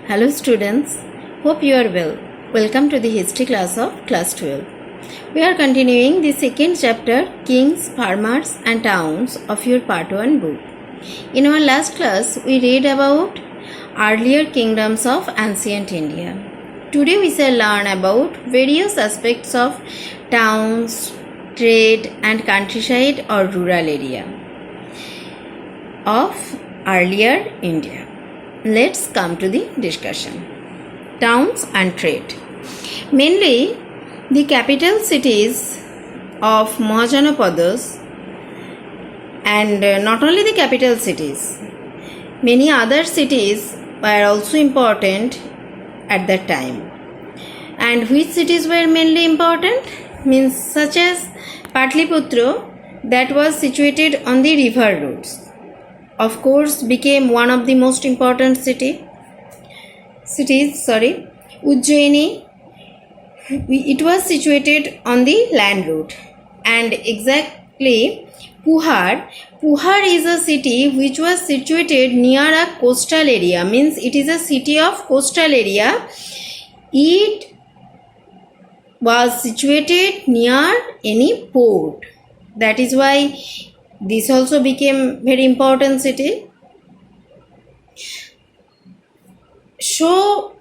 Hello students, hope you are well. Welcome to the history class of class 12. We are continuing the second chapter, Kings, Farmers and Towns of your part 1 book. In our last class, we read about earlier kingdoms of ancient India. Today we shall learn about various aspects of towns, trade and countryside or rural area of earlier India. Let's come to the discussion. Towns and trade. Mainly, the capital cities of Mahajanapadas and not only the capital cities, many other cities were also important at that time. And which cities were mainly important? Means such as Patliputra, that was situated on the river roads. Of course, became one of the most important cities. Ujjaini, it was situated on the land route. And exactly, Puhar is a city which was situated near a coastal area. Means it is a city of coastal area. It was situated near any port. That is why this also became very important city. So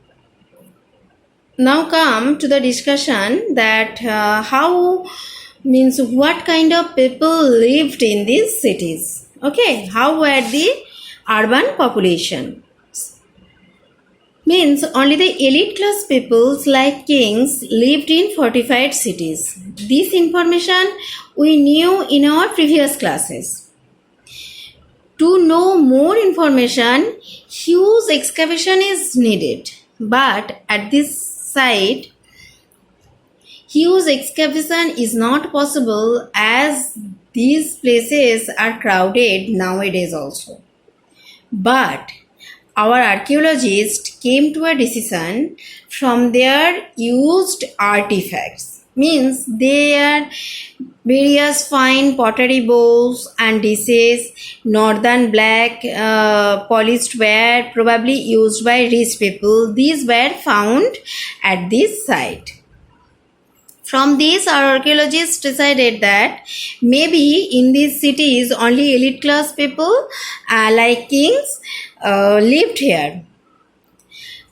now come to the discussion that what kind of people lived in these cities. Okay, how were the urban population? Means only the elite class peoples like kings lived in fortified cities. This information we knew in our previous classes. To know more information, huge excavation is needed. But at this site, huge excavation is not possible as these places are crowded nowadays also. But our archaeologists came to a decision from their used artifacts. Means there various fine pottery bowls and dishes, northern black polished ware probably used by rich people. These were found at this site. From this, our archaeologists decided that maybe in these cities only elite class people like kings lived here.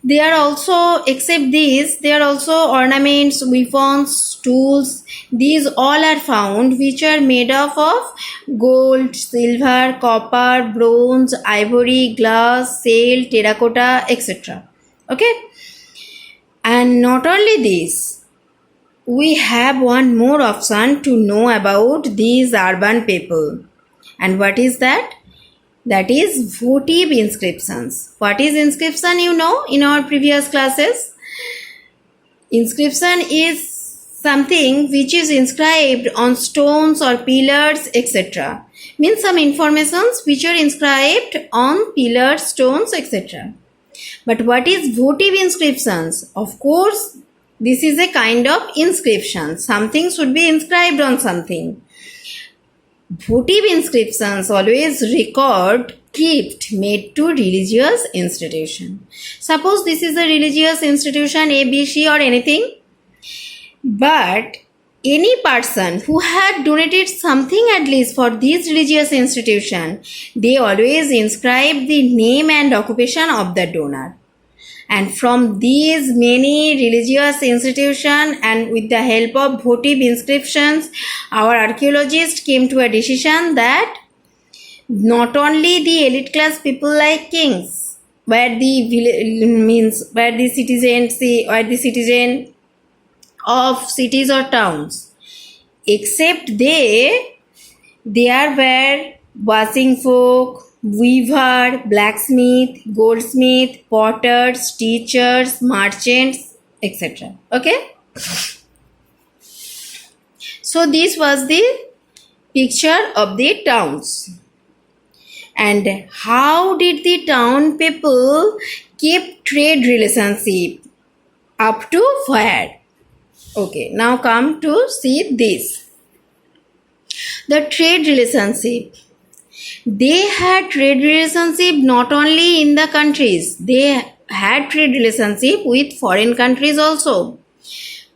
There are also, except these, there are also ornaments, weapons, tools. These all are found which are made up of gold, silver, copper, bronze, ivory, glass, sail, terracotta, etc. Okay? And not only this, we have one more option to know about these urban people. And what is that? That is votive inscriptions. What is inscription, you know in our previous classes? Inscription is something which is inscribed on stones or pillars, etc. Means some informations which are inscribed on pillars, stones, etc. But what is votive inscriptions? Of course, this is a kind of inscription. Something should be inscribed on something. Votive inscriptions always record gift made to religious institution. Suppose this is a religious institution A, B, C or anything. But any person who had donated something at least for this religious institution, they always inscribe the name and occupation of the donor. And from these many religious institutions and with the help of votive inscriptions, our archaeologists came to a decision that not only the elite class people like kings were the citizen of cities or towns, except there were washing folk, weaver, blacksmith, goldsmith, potters, teachers, merchants, etc. Okay? So this was the picture of the towns. And how did the town people keep trade relationship? Up to where? Okay, now come to see this. The trade relationship. They had trade relationship not only in the countries, they had trade relationship with foreign countries also.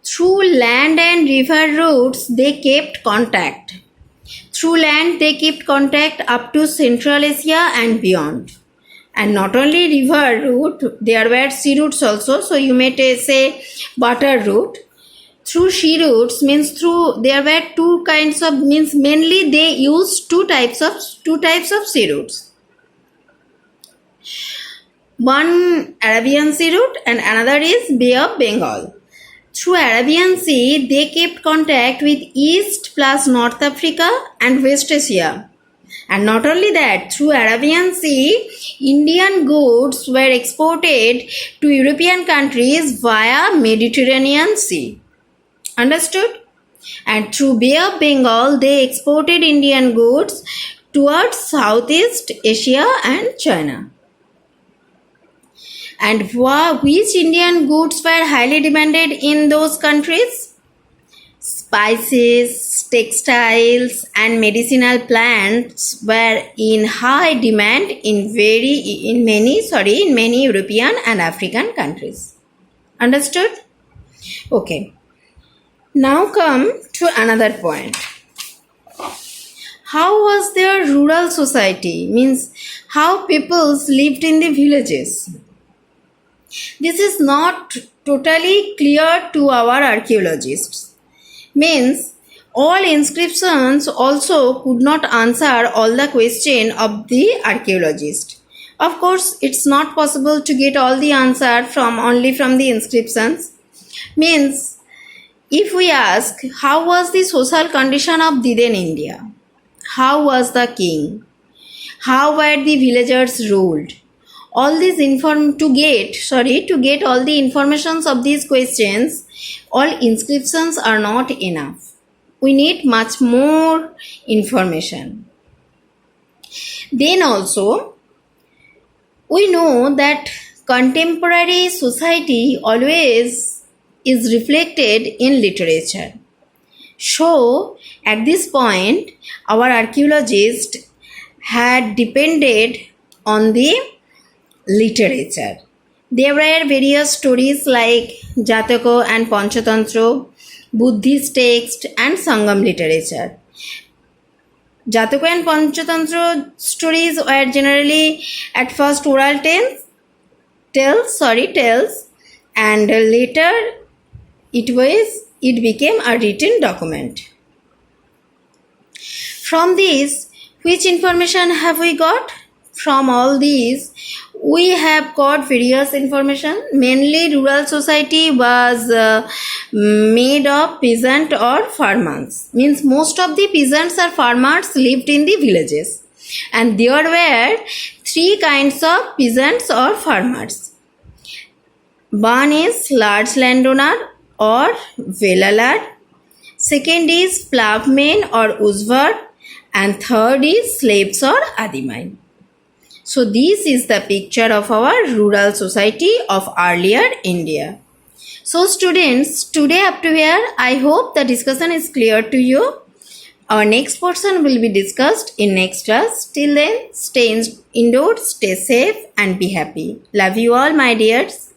Through land and river routes, they kept contact. Through land, they kept contact up to Central Asia and beyond. And not only river route, there were sea routes also. So you may say water route. Through sea routes means there were two kinds of, means mainly they used two types of sea routes. One Arabian Sea route and another is Bay of Bengal. Through Arabian Sea, they kept contact with East plus North Africa and West Asia. And not only that, through Arabian Sea, Indian goods were exported to European countries via Mediterranean Sea. Understood? And through Bay of Bengal, they exported Indian goods towards Southeast Asia and China. And which Indian goods were highly demanded in those countries? Spices, textiles, and medicinal plants were in high demand in many European and African countries. Understood? Okay. Now come to another point. How was their rural society? Means how peoples lived in the villages. This is not totally clear to our archaeologists. Means all inscriptions also could not answer all the question of the archaeologist. Of course, it's not possible to get all the answer only from the inscriptions. Means if we ask how was the social condition of Diden India? How was the king? How were the villagers ruled? All these to get all the informations of these questions, all inscriptions are not enough. We need much more information. Then also, we know that contemporary society always is reflected in literature. So, at this point, our archaeologists had depended on the literature. There were various stories like Jataka and Panchatantra, Buddhist text and Sangam literature. Jataka and Panchatantra stories were generally at first oral tales, and later it became a written document. From this, which information have we got? From all these, we have got various information. Mainly rural society was made of peasant or farmers. Means most of the peasants or farmers lived in the villages. And there were three kinds of peasants or farmers. One is large landowner or velalad. Second is ploughmen or uzvar. And third is slaves or adimai. So this is the picture of our rural society of earlier India. So students, today up to here, I hope the discussion is clear to you. Our next portion will be discussed in next class. Till then, stay indoors, stay safe and be happy. Love you all, my dears.